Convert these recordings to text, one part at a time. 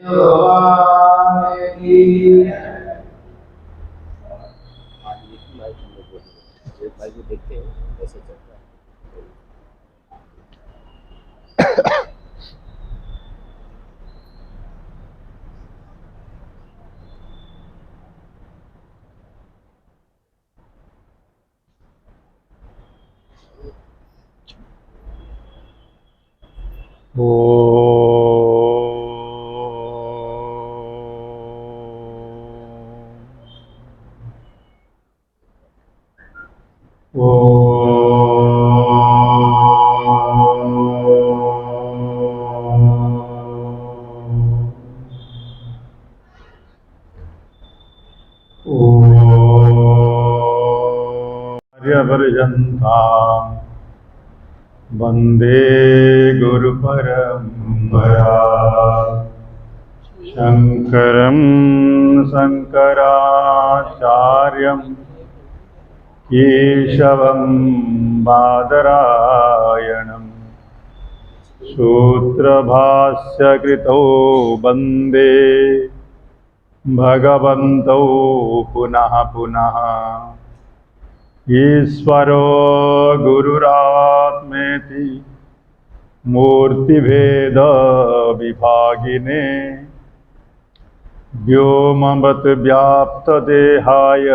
भगवान की भाई को देखते हैं कैसे चलता है। आर्यपर्यन्ताम् वन्दे गुरुपरम्परा शङ्करं शङ्कराचार्यं केशवं बादरायणं सूत्रभाष्यकृतो वन्दे भगवन्तौ पुनः पुनः ईश्वरो गुरुरात्मेति मूर्तिभेद विभागिने व्योमवत् व्याप्तदेहाय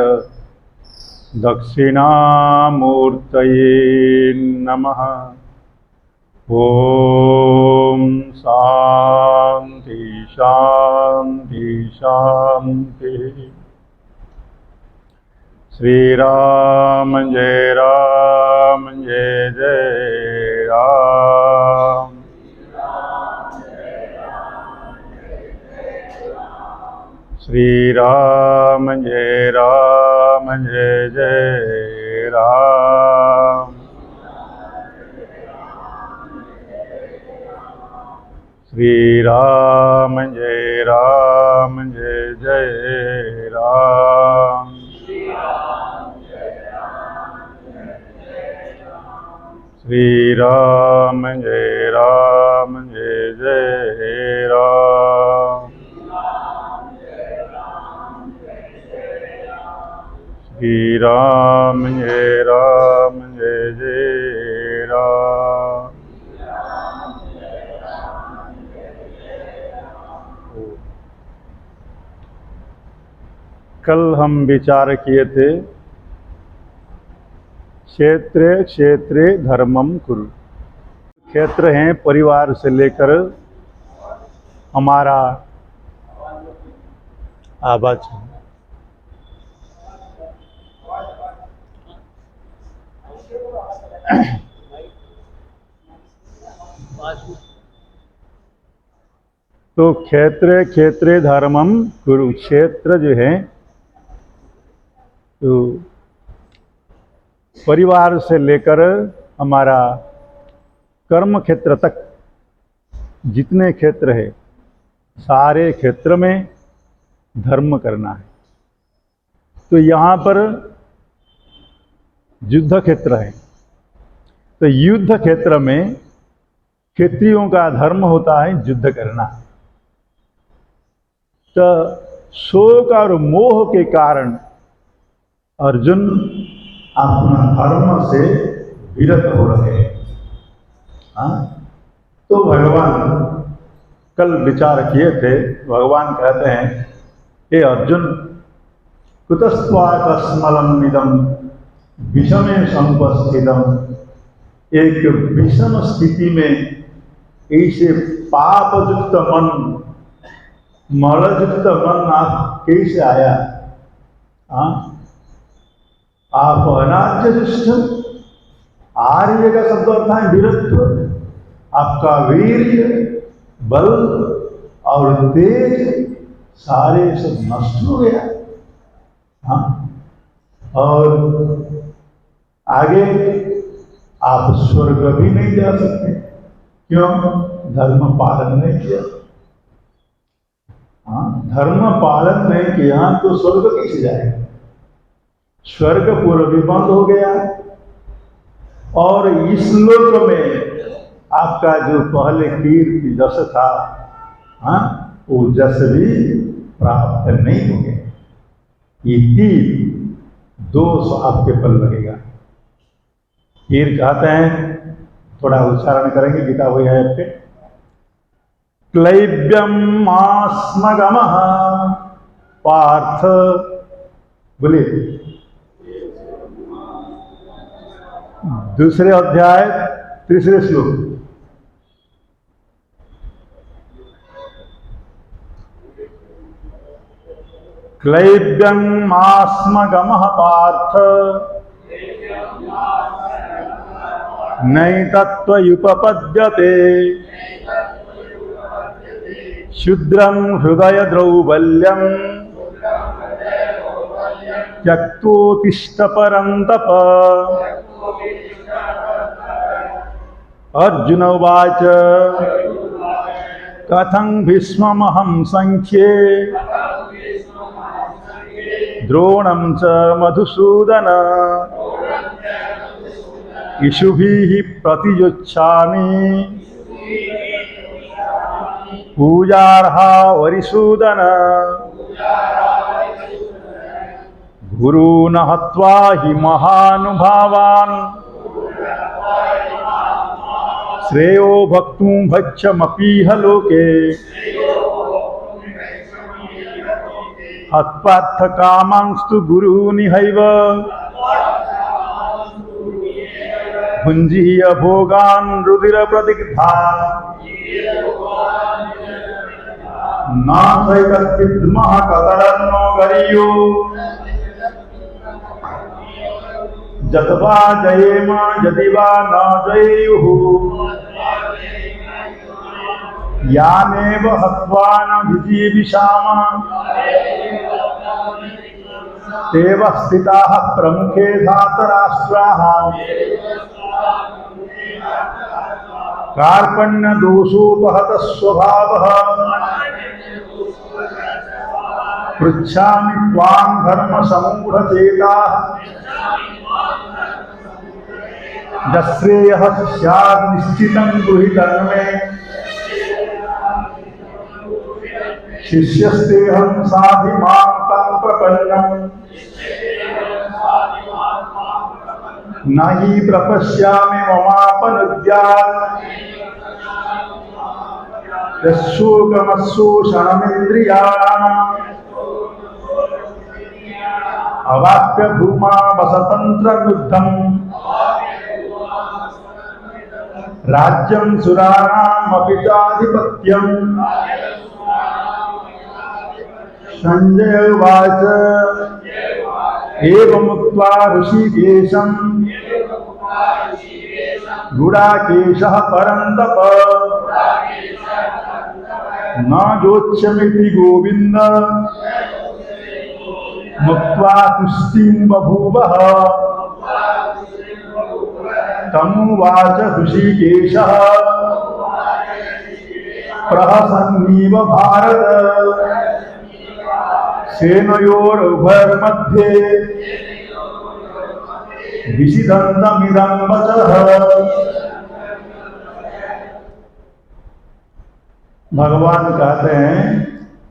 दक्षिणामूर्तये नमः। ॐ शान्ति शान्ति शान्तिः। श्री राम जय जय राम। श्री राम जय जय राम। श्री राम जय जय राम। श्री राम जय जय राम। श्री राम जय जय राम। कल हम विचार किए थे क्षेत्रे क्षेत्रे धर्मम कुरु। क्षेत्र हैं परिवार से लेकर हमारा आवाज तो क्षेत्रे क्षेत्रे धर्मम कुरु। क्षेत्र जो है तो परिवार से लेकर हमारा कर्म क्षेत्र तक जितने क्षेत्र है सारे क्षेत्र में धर्म करना है। तो यहाँ पर युद्ध क्षेत्र है, तो युद्ध क्षेत्र में क्षत्रियों का धर्म होता है युद्ध करना। तो शोक और मोह के कारण अर्जुन अपना धर्म से विरत हो रहे हैं। तो भगवान कल विचार किए थे, भगवान कहते हैं हे अर्जुन कुतस्त्वाकस्मलम् इदं विषमे समुपस्थितम्। एक विषम स्थिति में ऐसे पापयुक्त मन, मलयुक्त मन आप कैसे आया? आप अनार्य दुष्ट, आर्य का शब्द अर्थ है वीरत्व। आपका वीर्य, बल और तेज सारे सब नष्ट हो गया। और आगे आप स्वर्ग भी नहीं जा सकते। क्यों? धर्म पालन नहीं किया। धर्म पालन नहीं किया तो स्वर्ग कैसे जाएगा? स्वर्ग पूर्व भी बंद हो गया। और इस लोक में आपका जो पहले कीर्ति जश था, वो जस भी प्राप्त नहीं होंगे। ये तीन दोष आपके पल लगेगा। फिर कहते हैं, थोड़ा उच्चारण करेंगे गीता हुई है पे, क्लैब्यम आस्मगमः पार्थ, बोलिए, दूसरे अध्याय तीसरे श्लोक। क्लैब्यम आस्मगमः पार्थ नैतत्त्वयुपपद्यते क्षुद्रं हृदय द्रौबल्यं त्यक्तोत्तिष्ठ परन्तप। अर्जुन उवाच कथं भीष्ममहं संख्ये द्रोणं च मधुसूदन इषुभिः प्रतियोत्स्यामि पूजार्हा वरिसूदन। गुरून् हत्वा हि महानुभावान् श्रेयो भक्तुं भक्षमपीह लोके हत्वार्थ कामांस्तु गुरूनिहैव भुञ्जीय भोगान् रुधिरप्रदिग्धान् नासैतद्विद्मः कतरन्नो गरीयो जतवा जयेम यदि वा न जयेयुः यानेव हत्वा न जिजीविषाम तेव स्थिताः प्रमुखे धातराष्ट्राः कार्पण्यदोषोपहतः स्वभावः पृच्छामि त्वां धर्मसमूढचेताः यश्रेयः स्यात् निश्चितं ब्रूहि तन्मे शिष्यस्तेऽहं साधि मां तं प्रपन्नम् न हि प्रपश्यामि ममापनुद्यात् यशोकमशोषणमिन्द्रियाणाम् अवाप्य भूमा वसतन्त्रयुद्धम् राज्यं सुराणामपि चाधिपत्यम्। संजय उवाच एवमुक्त्वा ऋषिकेशं गुडाकेशः परन्तप न जोत्स्यमिति गोविन्द मुक्त्वा तुष्टिं बभूवः। तमुवाच ऋषिकेशः प्रहसन्नीव भारत सेनयोरुभयोर्मध्ये विषिदन्तमिदं वचः। भगवान कहते हैं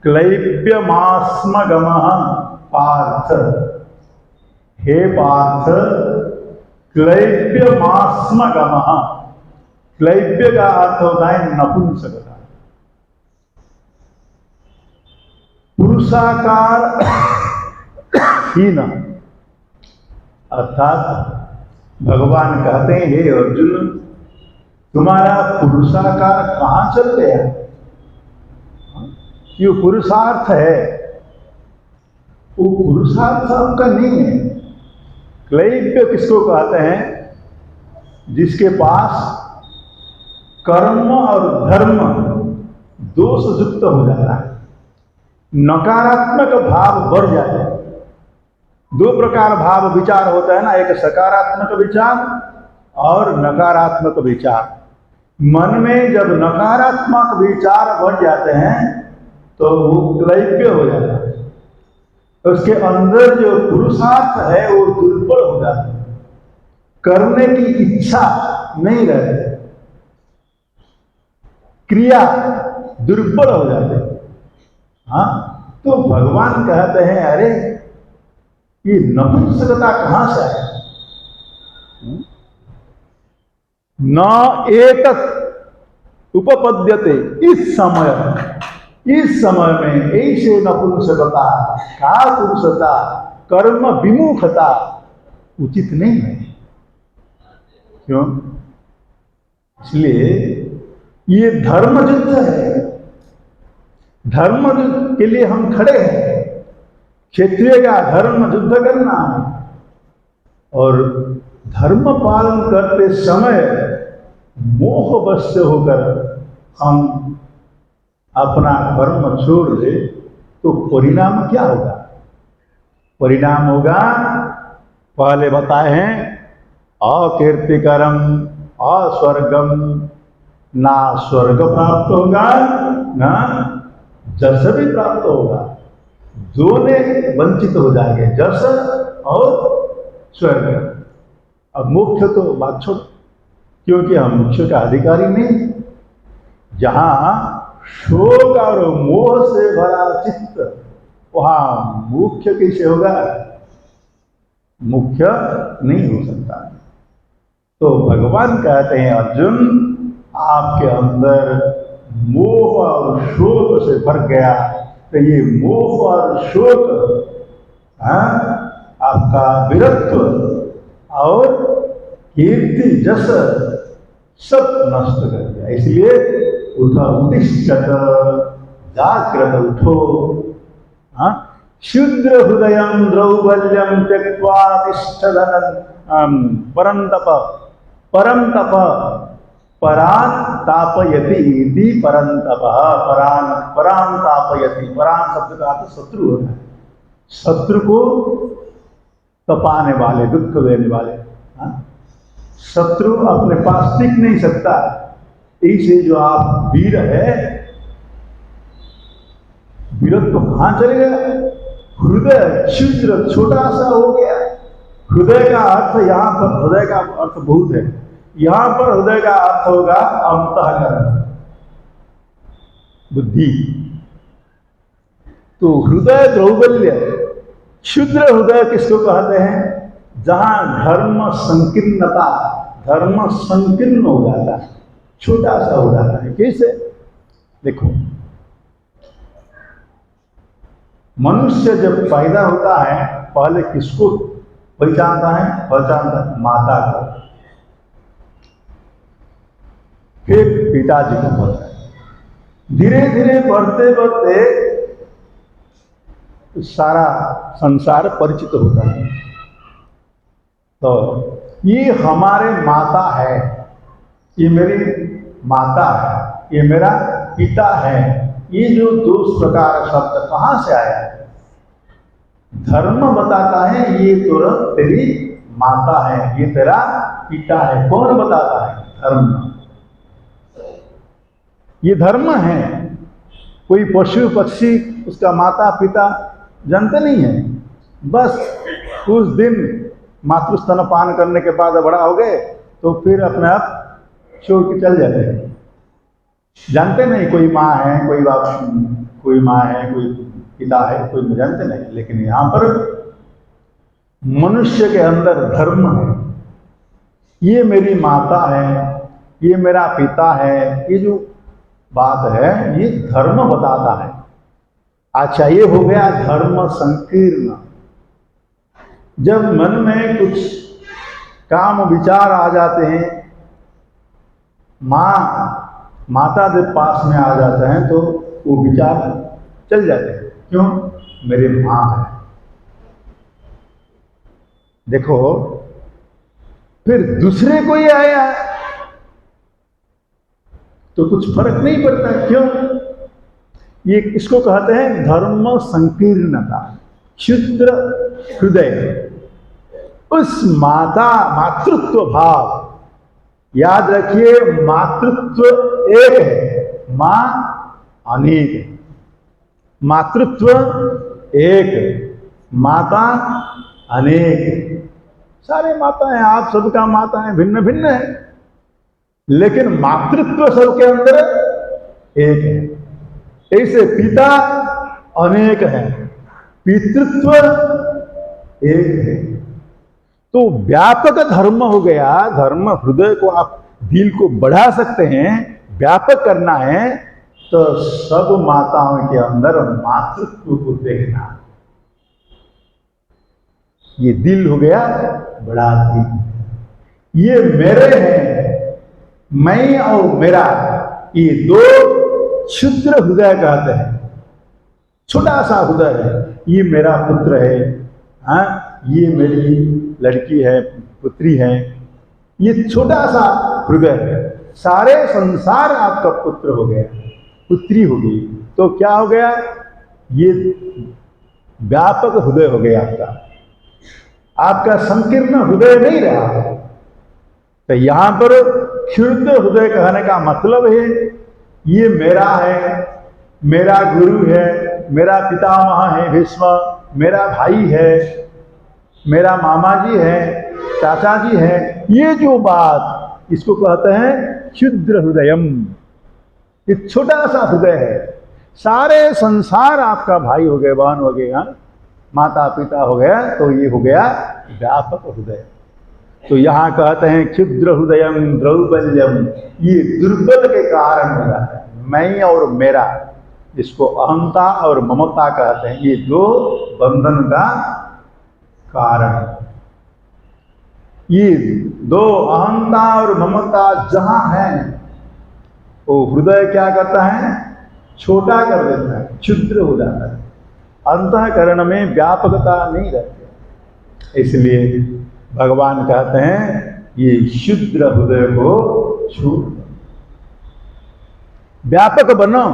क्लैब्यमास्मगमः पार्थ, हे पार्थ क्लैब्यमास्मगमः। क्लैब्य का अर्थ होता है नपुंसकता, पुरुषाकार हीन। अर्थात भगवान कहते हैं हे अर्जुन, तुम्हारा पुरुषाकार कहां चल गया? ये पुरुषार्थ है, वो पुरुषार्थ आपका नहीं है। क्लैब्य किसको कहते हैं? जिसके पास कर्म और धर्म दोष युक्त हो जाता है, नकारात्मक भाव बढ़ जाता है। दो प्रकार भाव विचार होता है ना, एक सकारात्मक विचार और नकारात्मक विचार। मन में जब नकारात्मक विचार बढ़ जाते हैं तो वो क्लैब्य हो जाता है, उसके अंदर जो पुरुषार्थ है वो दुर्बल हो जाता है, करने की इच्छा नहीं रहती, क्रिया दुर्बल हो जाती है। हाँ, तो भगवान कहते हैं अरे ये नपुंसकता कहां से आया? न एतत् उपपद्यते, इस समय में ऐसे नपुंसकता, कापुरुषता, कर्म विमुखता उचित नहीं है। क्यों? इसलिए ये धर्म युद्ध है, धर्म युद्ध के लिए हम खड़े हैं। क्षत्रिय का धर्म युद्ध करना है और धर्म पालन करते समय मोहवश होकर हम अपना कर्म छोड़ दे तो परिणाम क्या होगा? परिणाम होगा, पहले बताए हैं, अकीर्तिकरम अस्वर्गम, ना स्वर्ग प्राप्त होगा ना जस भी प्राप्त होगा। दोनों वंचित हो जाएंगे, जस और स्वर्ग। अब मोक्ष तो बात छोड़, क्योंकि हम मोक्ष का अधिकारी नहीं। जहां शोक और मोह से भरा चित्त, वहां मुख्य कैसे होगा? मुख्य नहीं हो सकता। तो भगवान कहते हैं अर्जुन, आपके अंदर मोह और शोक से भर गया, तो ये मोह और शोक आपका वीरत्व और कीर्ति जस सब नष्ट कर दिया। इसलिए उठो, उत्तिष्ठत, जागृत उठो। शूद्र हृदयं द्रौबल्यं त्यक्त्वा तिष्ठधनं परन्तप, परन्तप परान तापयति इति परन्तप, परान तापयति। परान शब्द का अर्थ शत्रु होता है, शत्रु को तपाने वाले, दुख देने वाले। शत्रु अपने पास टिक नहीं सकता। ऐसे जो आप वीर है, वीरत्व कहां चले गया? हृदय छिद्र छोटा सा हो गया। हृदय का अर्थ यहां पर, हृदय का अर्थ बहुत है, यहां पर हृदय का अर्थ होगा अंतःकरण, बुद्धि। तो हृदय द्रौबल्य, क्षुद्र हृदय किसको कहते हैं? जहां धर्म संकीर्णता, धर्म संकीर्ण हो जाता है, छोटा सा हो जाता है। कैसे? देखो, मनुष्य जब पैदा होता है पहले किसको पहचानता है? पहचानता है माता को, फिर पिताजी को पता है। धीरे धीरे बढ़ते बढ़ते सारा संसार परिचित होता है। तो ये हमारे माता है, ये मेरी माता है, ये मेरा पिता है। ये जो दो प्रकार शब्द कहां से आया है? धर्म बताता है ये तुरंत तेरी माता है, ये तेरा पिता है। कौन बताता है? धर्म। ये धर्म है। कोई पशु पक्षी उसका माता पिता जानते नहीं है, बस कुछ दिन मातृ स्तनपान करने के बाद बड़ा हो गए तो फिर अपने आप छोड़ के चल जाते हैं। जानते नहीं कोई माँ है, कोई बाप, कोई माँ है, कोई पिता है, कोई जानते नहीं। लेकिन यहाँ पर मनुष्य के अंदर धर्म है। ये मेरी माता है, ये मेरा पिता है, ये जो बात है ये धर्म बताता है। अच्छा, ये हो गया धर्म संकीर्ण। जब मन में कुछ काम विचार आ जाते हैं, माता जब पास में आ जाते हैं तो वो विचार चल जाते हैं। क्यों? मेरी माँ है। देखो, फिर दूसरे कोई आया तो कुछ फर्क नहीं पड़ता। क्यों? ये इसको कहते हैं धर्म संकीर्णता, क्षुद्र हृदय। उस मातृत्व भाव, याद रखिए, मातृत्व एक है, मां अनेक है। मातृत्व एक, माता अनेक। सारे माता हैं, आप सबका माता है, भिन्न भिन्न है, लेकिन मातृत्व सबके अंदर एक है। ऐसे पिता अनेक हैं, पितृत्व एक है। तो व्यापक धर्म हो गया। धर्म हृदय को आप दिल को बढ़ा सकते हैं, व्यापक करना है तो सब माताओं के अंदर मातृत्व को देखना। ये दिल हो गया बड़ा दिल। ये मेरे हैं, मैं और मेरा, ये दो क्षुद्र हृदय कहते हैं। छोटा सा हृदय है। ये मेरा पुत्र है, हाँ, ये मेरी लड़की है, पुत्री है। ये छोटा सा हृदय है। सारे संसार आपका पुत्र हो गया, पुत्री हो गई, तो क्या हो गया? ये व्यापक हृदय हो गया आपका। आपका संकीर्ण हृदय नहीं रहा। तो यहां पर क्षुद्र हृदय कहने का मतलब है ये मेरा है, मेरा गुरु है, मेरा पितामह है भीष्म, मेरा भाई है, मेरा मामा जी है, चाचा जी है। ये जो बात, इसको कहते हैं क्षुद्र हृदयम। ये छोटा सा हृदय है। सारे संसार आपका भाई हो गए, बहन हो गए, हाँ, माता पिता हो गया, तो ये हो गया व्यापक हृदय। तो यहां कहते हैं क्षुद्र हृदयम द्रौबल्यम। ये दुर्बल के कारण हो जाता है, मैं और मेरा, इसको अहंता और ममता कहते हैं। ये दो बंधन का कारण। ये दो अहंता और ममता जहां है, वो हृदय क्या करता है? छोटा कर देता है, क्षुद्र हो जाता है। अंतःकरण में व्यापकता नहीं रहती। इसलिए भगवान कहते हैं ये क्षुद्र हृदय को छोड़ दो, व्यापक बनो।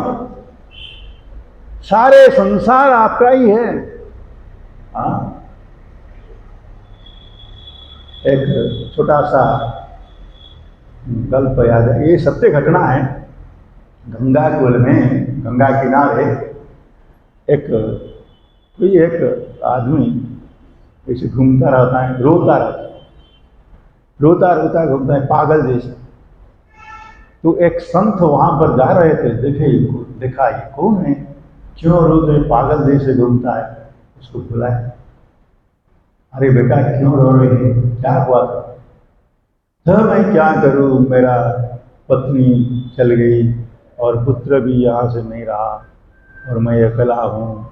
सारे संसार आपका ही है। हाँ, एक छोटा सा गल्प याद है, ये सत्य घटना है। गंगा कुल में, गंगा किनारे एक आदमी ऐसे घूमता रहता है, रोता रहता है, रोता रोता घूमता है, पागल जैसे। तो एक संत वहां पर जा रहे थे, देखा ये कौन है, क्यों रोते, पागल जैसे घूमता है। उसको बुलाया, अरे बेटा क्यों रो रहे हैं, क्या हुआ था? तो मैं क्या करूं, मेरा पत्नी चल गई और पुत्र भी यहाँ से नहीं रहा और मैं अकेला हूँ,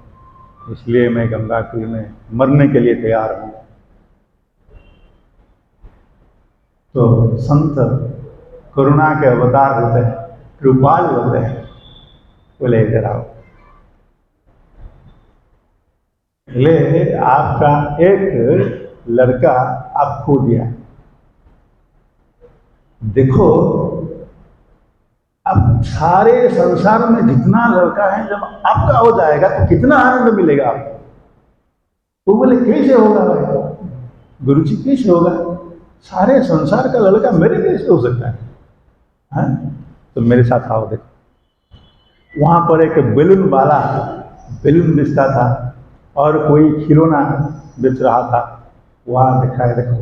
इसलिए मैं गंगा कुएं में मरने के लिए तैयार हूँ। तो संत करुणा के अवतार होते हैं, कृपाल होते हैं। बोले इधर आओ, ले आपका एक लड़का आप खो दिया, देखो अब सारे संसार में जितना लड़का है जब आपका हो जाएगा तो कितना आनंद मिलेगा आपको। वो बोले कैसे होगा भाई, गुरु जी कैसे होगा, सारे संसार का लड़का मेरे कैसे हो सकता है? हाँ? तो मेरे साथ आओ, देखो। वहां पर एक बैलून वाला बैलून बेचता था और कोई खिलौना बेच रहा था। वहां दिखाए, देखो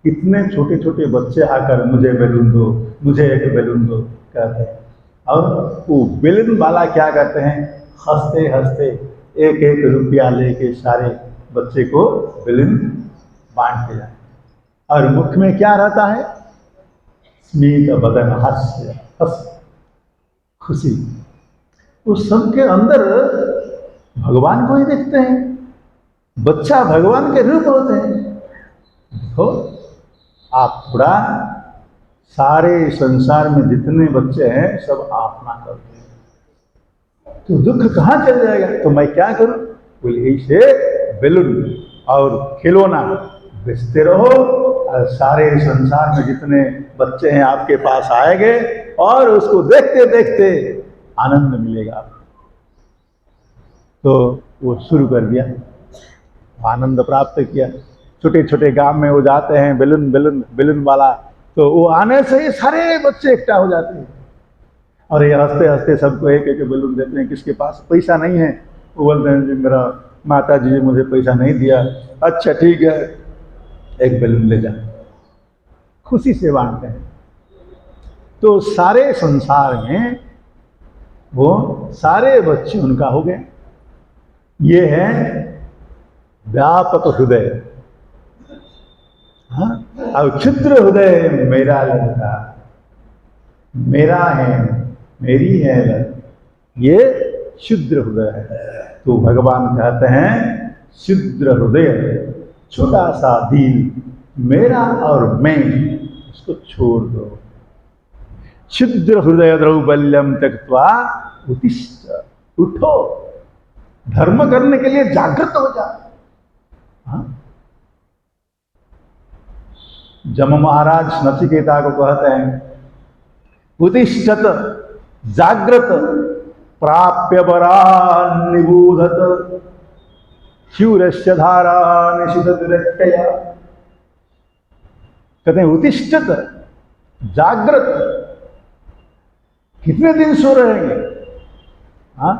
कितने छोटे छोटे बच्चे आकर मुझे बैलून दो, मुझे एक बैलून दो कहते हैं। और वो बैलून वाला क्या करते हैं, हंसते हंसते एक एक रुपया लेके सारे बच्चे को बैलून बांटते जाए। और मुख में क्या रहता है, स्मित बदन, हास्य, खुशी। उस सबके अंदर भगवान को ही देखते हैं। बच्चा भगवान के रूप होते हैं। देखो आप थोड़ा, सारे संसार में जितने बच्चे हैं सब अपना करते हैं, तो दुख कहाँ चल जाएगा? तो मैं क्या करूं? बोले ऐसे बैलून और खिलौना बेचते रहो और सारे संसार में जितने बच्चे हैं आपके पास आएंगे और उसको देखते देखते आनंद मिलेगा। तो वो शुरू कर दिया, आनंद प्राप्त किया। छोटे छोटे गांव में वो जाते हैं, बैलून बैलून बैलून वाला, तो वो आने से ही सारे बच्चे इकट्ठा हो जाते हैं और ये हंसते हंसते सबको एक एक बैलून देते हैं। किसके पास पैसा नहीं है वो बोलते हैं जी मेरा माता जी मुझे पैसा नहीं दिया, अच्छा ठीक है एक बैलून ले जा, खुशी से बांटते हैं। तो सारे संसार में वो सारे बच्चे उनका हो गए। ये है व्यापक हृदय। हाँ, अब क्षुद्र हृदय मेरा लड़का, मेरा है, मेरी है, ये क्षुद्र हृदय है। तो भगवान कहते हैं क्षुद्र हृदय, छोटा सा दिल, मेरा और मैं, उसको छोड़ दो। क्षुद्र हृदय द्रौबल्यम त्यक्त्वा उत्तिष्ठ, उठो, धर्म करने के लिए जागृत हो जा। हाँ? जम महाराज नचिकेता को कहते हैं उत्तिष्ठत जागृत प्राप्य वरान् निबोधत शूरस्य धारा निशित दुरत्यया। कहते हैं उत्तिष्ठत जागृत, कितने दिन सो रहेंगे? हाँ,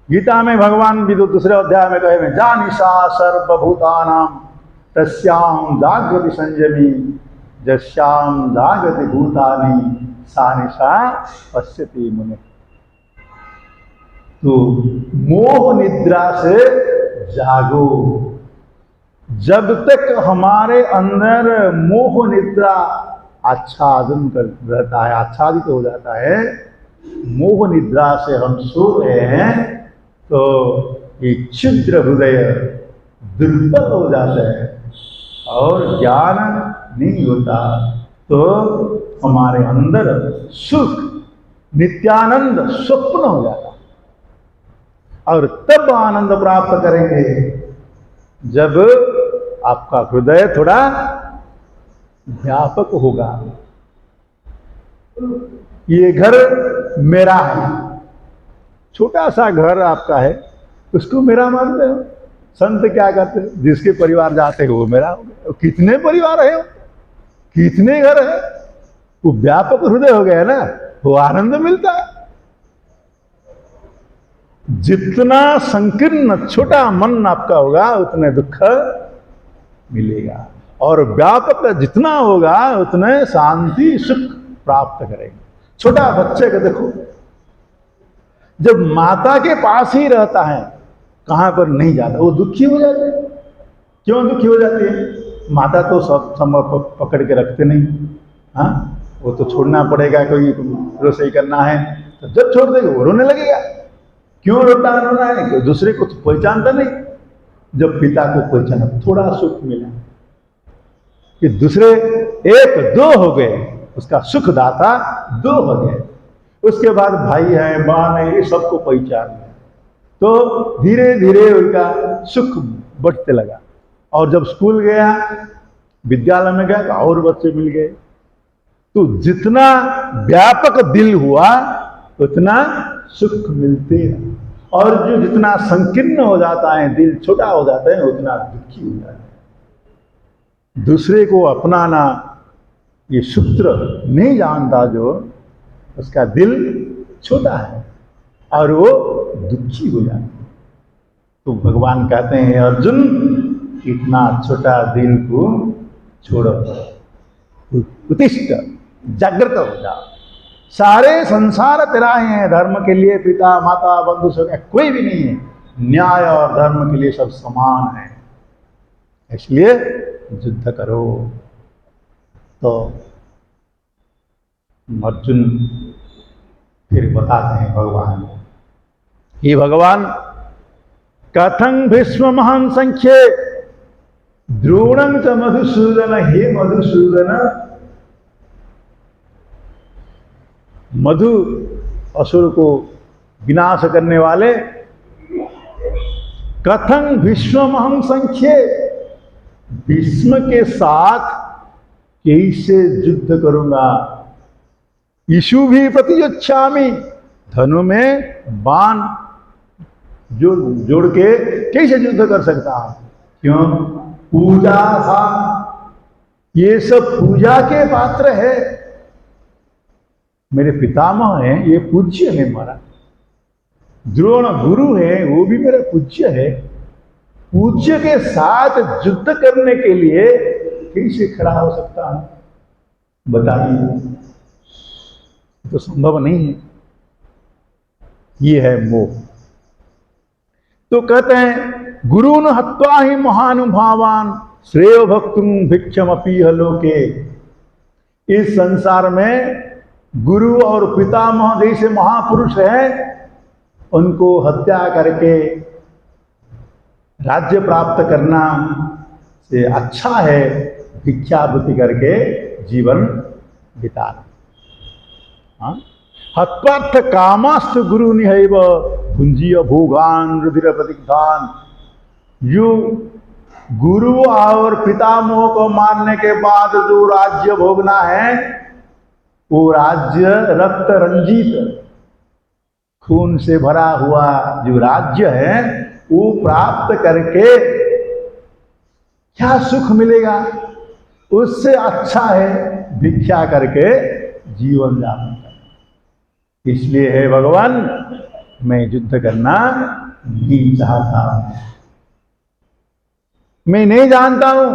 गीता में भगवान भी दूसरे अध्याय में कहे में जानिशा सर्वभूतानां तस्यां जागृति संयमी जस्यां जागृति भूतानि सा निशा पश्यति मुने। तो मोह निद्रा से जागो। जब तक हमारे अंदर मोह निद्रा आच्छादन कर रहता है, आच्छादित हो जाता है, मोह निद्रा से हम सो रहे हैं, तो ये क्षुद्र हृदय दुर्बल हो जाता है और ज्ञान नहीं होता। तो हमारे अंदर सुख नित्यानंद स्वप्न हो जाता, और तब आनंद प्राप्त करेंगे जब आपका हृदय थोड़ा व्यापक होगा। ये घर मेरा है, छोटा सा घर आपका है, उसको मेरा मानते हो? संत क्या करते हैं? जिसके परिवार जाते हो वो मेरा हो गया। कितने परिवार है, कितने घर है, वो व्यापक हृदय हो गया ना, वो आनंद मिलता है। जितना संकीर्ण छोटा मन आपका होगा उतने दुख मिलेगा, और व्यापक जितना होगा उतने शांति सुख प्राप्त करेंगे। छोटा बच्चे को देखो, जब माता के पास ही रहता है, कहां पर नहीं जाता, वो दुखी हो जाते हैं। क्यों दुखी हो जाती है? माता तो सब समय पकड़ के रखते नहीं। हाँ, वो तो छोड़ना पड़ेगा, कोई रसोई करना है तो जब छोड़ देगा वो रोने लगेगा। क्यों रोता रोना है? कि दूसरे को पहचानता नहीं। जब पिता को पहचाना, थोड़ा सुख मिला कि दूसरे एक दो हो गए, उसका सुखदाता दो हो गए। उसके बाद भाई है, बहन है, ये सबको पहचान लिया, तो धीरे धीरे उनका सुख बढ़ते लगा। और जब स्कूल गया, विद्यालय में गया, तो और बच्चे मिल गए। तो जितना व्यापक दिल हुआ उतना सुख मिलते हैं, और जो जितना संकीर्ण हो जाता है, दिल छोटा हो जाता है, उतना दुखी हो जाता है। दूसरे को अपनाना ये सूत्र नहीं जानता जो, उसका दिल छोटा है और वो दुखी हो जाता है। तो भगवान कहते हैं अर्जुन, इतना छोटा दिल को छोड़ो, उत्तिष्ठ, जागृत हो जाओ। सारे संसार तेरा ही है, धर्म के लिए पिता माता बंधु सब कोई भी नहीं है, न्याय और धर्म के लिए सब समान है, इसलिए युद्ध करो। तो अर्जुन फिर बताते हैं भगवान, ये भगवान कथं भीष्म महान संख्ये द्रोणं च मधुसूदन। हे मधुसूदन, मधु असुर को विनाश करने वाले, कथं भीष्महं संख्ये, भीष्म के साथ कैसे युद्ध करूंगा। ईशु भी प्रतियोच्छामि, धनु में बाण जोड़ के कैसे युद्ध कर सकता हूं। क्यों? पूजा था, ये सब पूजा के पात्र है। मेरे पितामह हैं, ये पूज्य है हमारा। द्रोण गुरु है, वो भी मेरा पूज्य है। पूज्य के साथ युद्ध करने के लिए कैसे खड़ा हो सकता हूं, बताइए? तो संभव नहीं है। ये है मोह। तो कहते हैं गुरुन हत्वा ही महानुभावान श्रेय भक्तुम भिक्षमपि लोके। इस संसार में गुरु और पितामह जैसे महापुरुष हैं, उनको हत्या करके राज्य प्राप्त करना से अच्छा है भिक्षावृत्ति करके जीवन बिताना। हाँ? हत्वार्थ कामस्त गुरु निहैव भुंजीय भोगान रुधिर प्रतिग्धान। जो गुरु और पितामह को मारने के बाद जो राज्य भोगना है, वो राज्य रक्त रंजित खून से भरा हुआ जो राज्य है, वो प्राप्त करके क्या सुख मिलेगा? उससे अच्छा है भिक्षा करके जीवन यापन करना। इसलिए है भगवान, मैं युद्ध करना नहीं चाहता हूं। मैं नहीं जानता हूं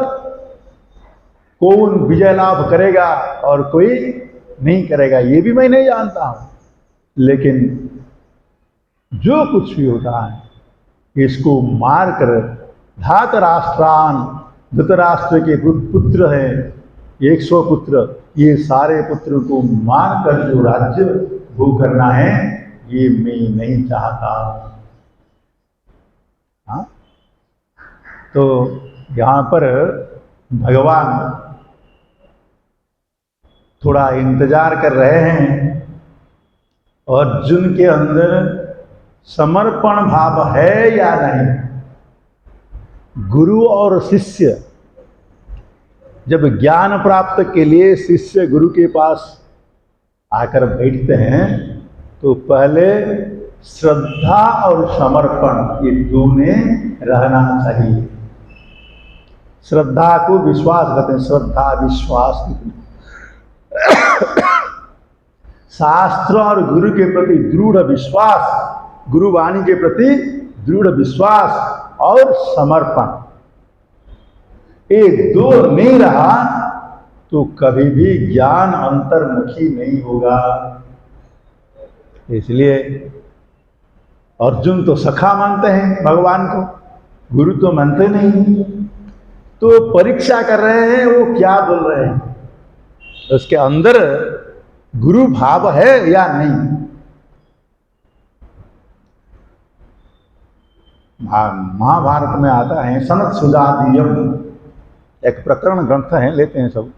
कौन विजय लाभ करेगा और कोई नहीं करेगा, ये भी मैं नहीं जानता हूं। लेकिन जो कुछ भी होता है, इसको मारकर धातराष्ट्रान, धृतराष्ट्र के पुत्र हैं 100 पुत्र, ये सारे पुत्रों को मारकर जो राज्य भोग करना है, ये मैं नहीं चाहता। हाँ? तो यहां पर भगवान थोड़ा इंतजार कर रहे हैं अर्जुन के अंदर समर्पण भाव है या नहीं। गुरु और शिष्य जब ज्ञान प्राप्त के लिए शिष्य गुरु के पास आकर बैठते हैं, तो पहले श्रद्धा और समर्पण ये दोनों रहना चाहिए। श्रद्धा को विश्वास कहते हैं, श्रद्धा विश्वास। शास्त्र और गुरु के प्रति दृढ़ विश्वास, गुरुवाणी के प्रति दृढ़ विश्वास और समर्पण, ये दो नहीं रहा तो कभी भी ज्ञान अंतर्मुखी नहीं होगा। इसलिए अर्जुन तो सखा मानते हैं भगवान को, गुरु तो मानते नहीं। तो परीक्षा कर रहे हैं वो क्या बोल रहे हैं, उसके अंदर गुरु भाव है या नहीं। महाभारत में आता है सनत सुजातीयम, एक प्रकरण ग्रंथ है, लेते हैं सब,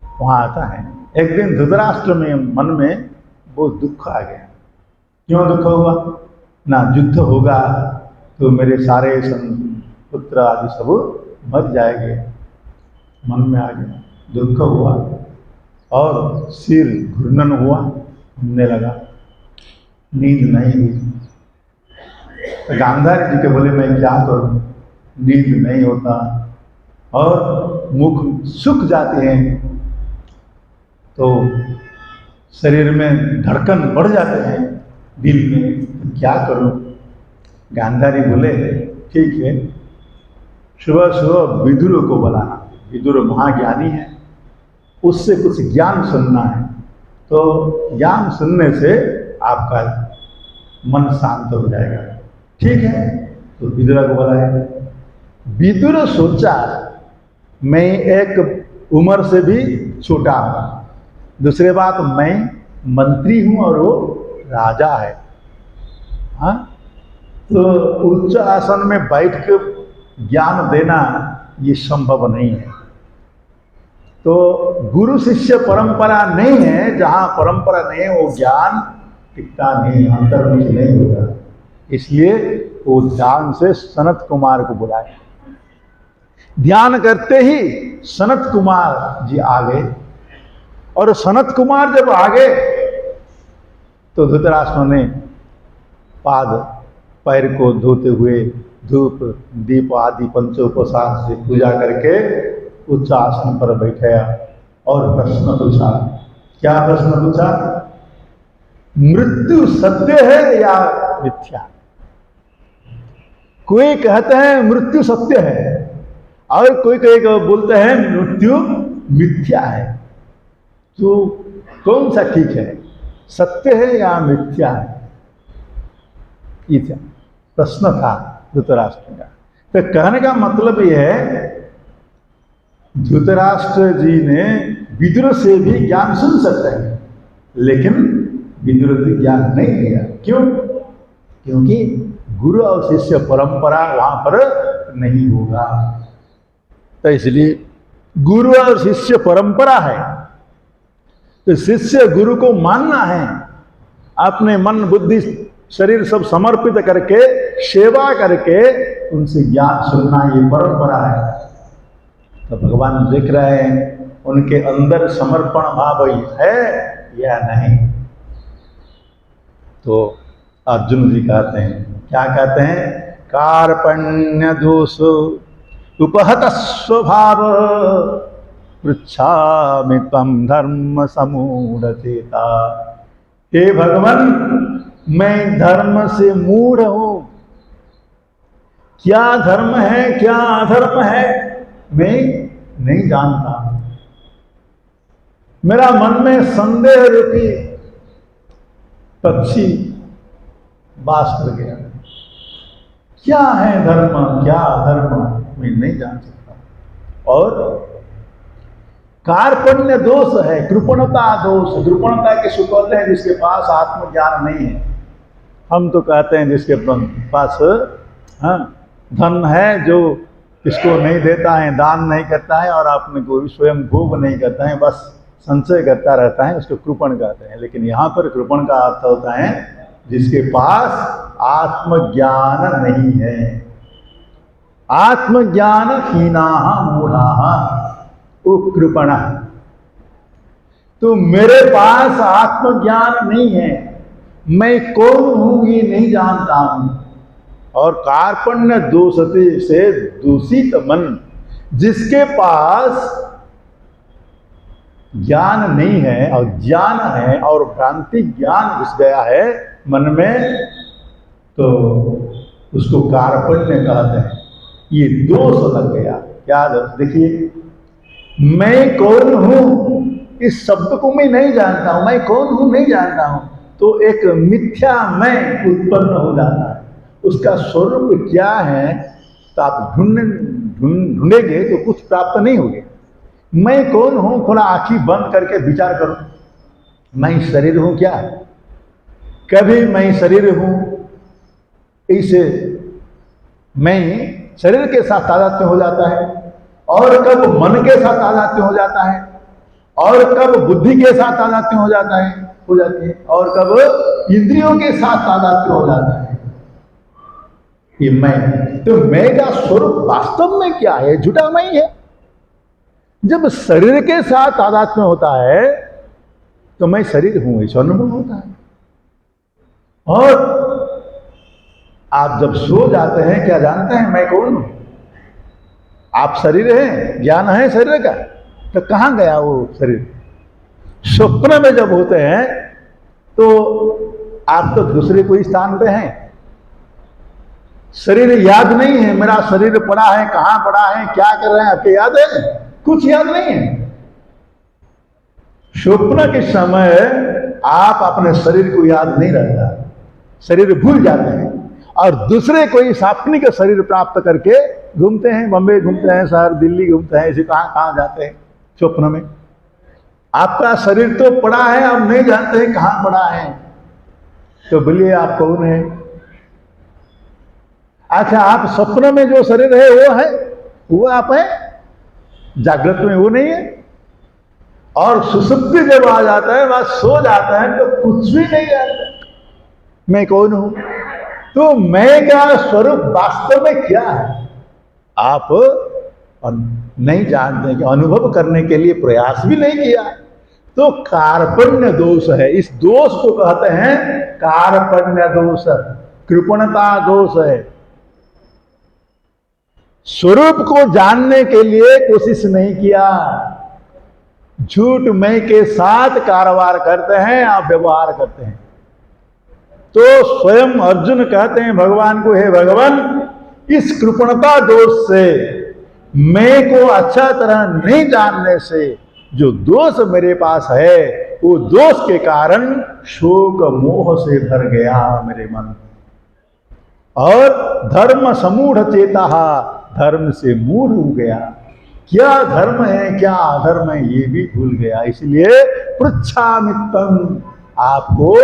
वहां आता है एक दिन धृतराष्ट्र में मन में बहुत दुख आ गया। क्यों दुख हुआ? ना युद्ध होगा तो मेरे सारे पुत्र आदि सब मर जाएंगे, मन में आ गया, दुख हुआ और सिर घूर्णन हुआ, घूमने लगा, नींद नहीं हुई। तो गांधारी जी के बोले मैं क्या करूं, नींद नहीं होता और मुख सूख जाते हैं, तो शरीर में धड़कन बढ़ जाते हैं दिल में, तो क्या करूं। गांधारी बोले ठीक है, सुबह सुबह विदुर को बुलाना, विदुर महाज्ञानी है, उससे कुछ ज्ञान सुनना है, तो ज्ञान सुनने से आपका मन शांत हो जाएगा। ठीक है, तो विदुर को बुलाया। विदुर सोचा मैं एक उम्र से भी छोटा हूं, दूसरी बात मैं मंत्री हूं और वो राजा है। हाँ, तो उच्च आसन में बैठ के ज्ञान देना ये संभव नहीं है। तो गुरु शिष्य परंपरा नहीं है, जहां परंपरा नहीं है वो ज्ञान टिकता नहीं, अंतर्मुख नहीं होगा। इसलिए वो ध्यान से सनत कुमार को बुलाया। ध्यान करते ही सनत कुमार जी आ गए, और सनत कुमार जब आ गए तो धृतराष्ट्र ने पाद पैर को धोते हुए धूप दीप आदि पंचोपचार से पूजा करके उच्च आसन पर बैठाया और प्रश्न पूछा। क्या प्रश्न पूछा? मृत्यु सत्य है या मिथ्या? कोई कहते हैं मृत्यु सत्य है और कोई बोलते हैं मृत्यु मिथ्या है। तो कौन सा ठीक है, सत्य है या मिथ्या है? प्रश्न था धृतराष्ट्र का। तो कहने का मतलब यह है, धृतराष्ट्र जी ने विदुर से भी ज्ञान सुन सकते हैं, लेकिन विदुर जी ज्ञान नहीं दिया। क्यों? क्योंकि गुरु और शिष्य परंपरा वहां पर नहीं होगा। तो इसलिए गुरु और शिष्य परंपरा है, तो शिष्य गुरु को मानना है, अपने मन बुद्धि शरीर सब समर्पित करके सेवा करके उनसे ज्ञान सुनना, ये परंपरा है। तो भगवान देख रहे हैं उनके अंदर समर्पण भाव है या नहीं। तो अर्जुन जी कहते हैं, क्या कहते हैं? कार्पण्य दोष उपहत स्वभाव पृच्छामि त्वं धर्म समूढ़चेता। हे भगवान, मैं धर्म से मूढ़ हूं। क्या धर्म है क्या अधर्म है मैं नहीं जानता। मेरा मन में संदेह रूपी पक्षी वास कर गया। क्या है धर्म क्या अधर्म मैं नहीं जान सकता। और कार्पण्य दोष है, कृपणता दोष। कृपणता किसको कहते हैं? जिसके पास आत्मज्ञान नहीं है। हम तो कहते हैं जिसके पास धन है, जो किसको नहीं देता है, दान नहीं करता है और अपने को स्वयं भोग नहीं करता है, बस संचय करता रहता है, उसको कृपण कहते हैं। लेकिन यहाँ पर कृपण का अर्थ होता है जिसके पास आत्मज्ञान नहीं है। आत्मज्ञान हीनाः मूढ़ाः वो कृपण। तो मेरे पास आत्मज्ञान नहीं है, मैं कौन हूं ये नहीं जानता हूं। और कार्पण्य दोषते से दूषित मन, जिसके पास ज्ञान नहीं है और ज्ञान है और भ्रांति ज्ञान घुस गया है मन में, तो उसको कार्पण्य कहते हैं। ये दोष लग गया। क्या दोष? देखिए, मैं कौन हूं इस शब्द को मैं नहीं जानता हूं, मैं कौन हूं नहीं जानता हूं, तो एक मिथ्या मैं उत्पन्न हो जाता है। उसका स्वरूप क्या है तो आप ढूंढेंगे तो कुछ प्राप्त नहीं होगे। मैं कौन हूं, थोड़ा आंखें बंद करके विचार करो। मैं शरीर हूं क्या? कभी मैं शरीर हूं, इसे मैं शरीर के साथ तादात्म्य हो जाता है, और कब मन के साथ तादात्म्य हो जाता है, और कब बुद्धि के साथ तादात्म्य हो जाता है, हो जाती है, और कब इंद्रियों के साथ तादात्म्य हो जाता है। ये मैं, तो मैं का स्वरूप वास्तव में क्या है? झूठा मैं है। जब शरीर के साथ तादात्म्य होता है तो मैं शरीर हूं ऐसा अनुभव होता है। और आप जब सो जाते हैं क्या जानते हैं मैं कौन हूं? आप शरीर हैं, ज्ञान है शरीर का, तो कहां गया वो शरीर? स्वप्न में जब होते हैं तो आप तो दूसरे कोई स्थान पे हैं। शरीर याद नहीं है, मेरा शरीर पड़ा है, कहां पड़ा है, क्या कर रहे हैं, आपको याद है? कुछ याद नहीं है। स्वप्न के समय आप अपने शरीर को याद नहीं रहता, शरीर भूल जाते हैं और दूसरे कोई सात्विक शरीर प्राप्त करके घूमते हैं, बम्बे घूमते हैं, शहर दिल्ली घूमते हैं, ऐसे कहां कहां जाते हैं स्वप्न में। आपका शरीर तो पड़ा है, आप नहीं जानते हैं कहां पड़ा है। तो बोलिए आप कौन है? अच्छा, आप स्वप्न में जो शरीर है वो है, वो आप है, जागृत में वो नहीं है। और सुसुप्ति जब आ जाता है, वह सो जाता है तो कुछ भी नहीं जानता मैं कौन हूं। तो मैं का स्वरूप वास्तव में क्या है आप नहीं जानते, कि अनुभव करने के लिए प्रयास भी नहीं किया। तो कार्पण्य दोष है। इस दोष को कहते हैं कार्पण्य दोष, कृपणता दोष है। स्वरूप को जानने के लिए कोशिश नहीं किया, झूठ मैं के साथ कारोबार करते हैं, आप व्यवहार करते हैं। तो स्वयं अर्जुन कहते हैं भगवान को, हे भगवान, इस कृपणता दोष से, मैं को अच्छा तरह नहीं जानने से जो दोष मेरे पास है, वो दोष के कारण शोक मोह से भर गया मेरे मन। और धर्म समूढ़ चेता, धर्म से मूढ़ हो गया, क्या धर्म है क्या अधर्म है ये भी भूल गया। इसलिए पृच्छामित्तम, आपको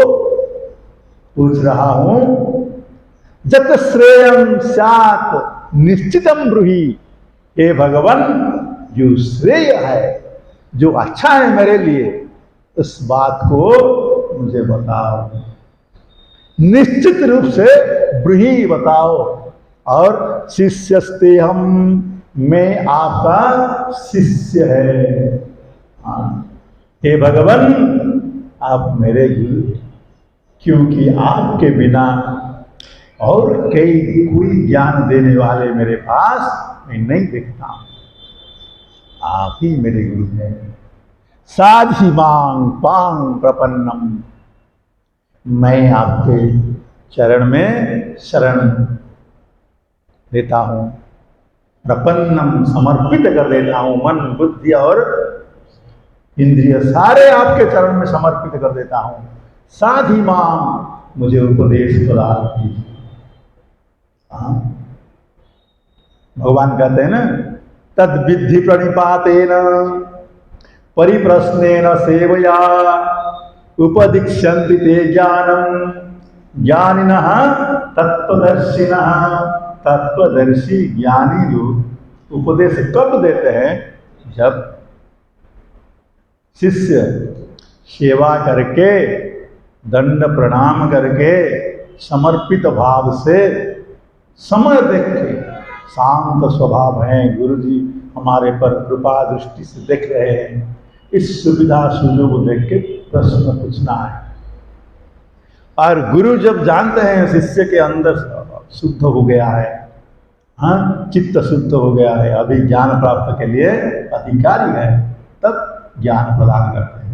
पूछ रहा हूं, जत श्रेयम स्यात् निश्चितम ब्रूहि, हे भगवान जो श्रेय है, जो अच्छा है मेरे लिए, उस बात को मुझे बताओ, निश्चित रूप से ब्रूहि बताओ। और शिष्यस्ते हम, मैं आपका शिष्य है। हे भगवान आप मेरे गुरु, क्योंकि आपके बिना और कोई ज्ञान देने वाले मेरे पास मैं नहीं देखता हूं, आप ही मेरे गुरु हैं। साधि मांग पांग प्रपन्नम, मैं आपके चरण में शरण देता हूं, प्रपन्नम समर्पित कर देता हूं, मन बुद्धि और इंद्रिय सारे आपके चरण में समर्पित कर देता हूं। साधि मां, मुझे उपदेश प्रदान कीजिए। भगवान कहते हैं ना, तद विद्धि प्रणिपातेन परिप्रश्नेन सेवया उपदीक्षन्ति ते ज्ञानम, ज्ञानिनः तत्वदर्शिनः। तत्वदर्शी ज्ञानी लोग उपदेश कब देते हैं? जब शिष्य सेवा करके, दंड प्रणाम करके, समर्पित भाव से, समय देख के, शांत स्वभाव है, गुरु जी हमारे पर कृपा दृष्टि से देख रहे हैं, इस सुविधा सुजोग देख के प्रश्न पूछना है। और गुरु जब जानते हैं शिष्य के अंदर शुद्ध हो गया है, हाँ चित्त शुद्ध हो गया है, अभी ज्ञान प्राप्त के लिए अधिकारी है, तब ज्ञान प्रदान करते हैं।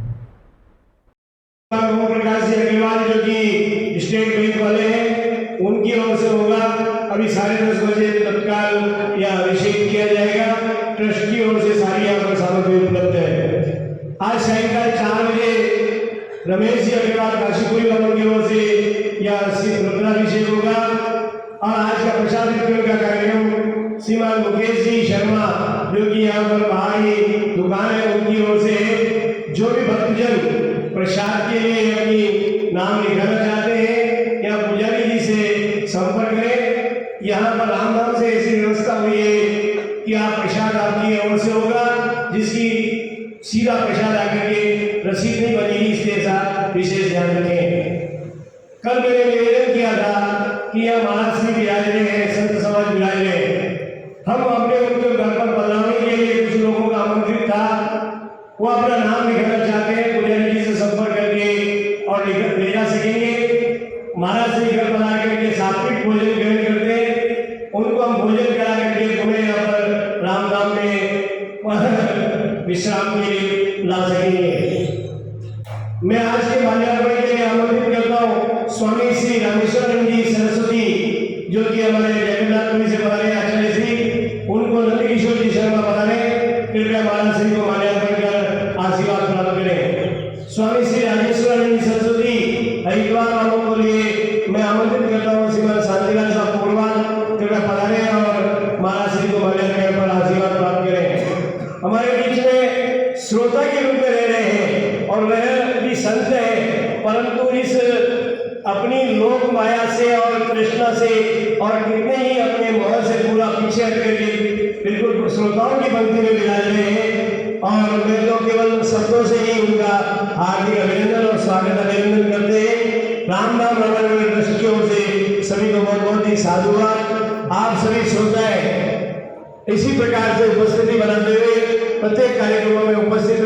ओम प्रकाश जी अग्रवाल जो कि स्टेट बैंक वाले हैं, उनकी ओर से होगा। अभी 10:30 बजे तत्काल यह अभिषेक किया जाएगा। ट्रस्ट की ओर से सारी यहाँ पर सामग्री उपलब्ध है। आज सायंकाल 4 बजे रमेश जी अग्रवाल काशीपुरी वालों की ओर से यह रुद्राभिषेक होगा। और आज का प्रसाद वितरण का कार्यक्रम श्रीमान मुकेश जी शर्मा जो कि यहाँ पर बाहरी दुकान है, उनकी ओर से जो भी भक्तजन प्रसाद के लिए अपनी नाम लिखाना चाहते हैं या पुजारी जी से संपर्क करें। यहाँ पर राम नाम से ऐसी व्यवस्था हुई है कि आप प्रसाद आपकी ओर से होगा, जिसकी सीधा प्रसाद आकर के रसीद नहीं बनेगी, इसके साथ विशेष ध्यान रखें। कल मैंने निवेदन किया था कि यह महाराज श्री विराज रहे हैं, संत समाज विराज रहे हैं। हम अपने उनके घर पर बदलाने के लिए कुछ लोगों का आमंत्रित था, वो अपना नाम लिखाना चाहते हैं, पुजारी जी से संपर्क करके और ले जा सकेंगे। महाराज श्री घर बना करके सात्विक भोजन ग्रहण करते हैं, उनको हम भोजन करा करके पुणे यहाँ पर राम धाम में विश्राम के लिए ला सकेंगे। मैं आज के माल्यार्पण के लिए आमंत्रित करता हूँ स्वामी श्री रामेश्वरम जी सरस्वती जो कि हमारे जगन्नाथपुरी से बना रहे आचार्य श्री, उनको नंदकिशोर जी शर्मा बना रहे, कृपया महाराज श्री को माल्यार्पण कर आशीर्वाद प्राप्त करें। स्वामी श्री राजेश्वर जी सरस्वती हरिद्वार वालों को लिए मैं आमंत्रित करता हूँ, श्रीमान शांतिलाल साहब पूर्वान कृपया पधारे और महाराज श्री को माल्यार्पण पर आशीर्वाद प्राप्त करें। हमारे बीच में श्रोता के रूप में रह रहे हैं और वह भी संत है, परंतु इस अपनी लोक माया से और कृष्णा से और कितने ही अपने मोह से पूरा पीछे हट करके बिल्कुल श्रोताओं की पंक्ति में विराज रहे हैं। और मैं तो केवल शब्दों से ही उनका हार्दिक अभिनंदन और स्वागत अभिनंदन करते हैं। राम नाम रमन ट्रस्ट की ओर से सभी को बहुत बहुत ही साधुवाद। आप सभी श्रोताएं इसी प्रकार से उपस्थिति बनाते हुए प्रत्येक कार्यक्रमों में उपस्थित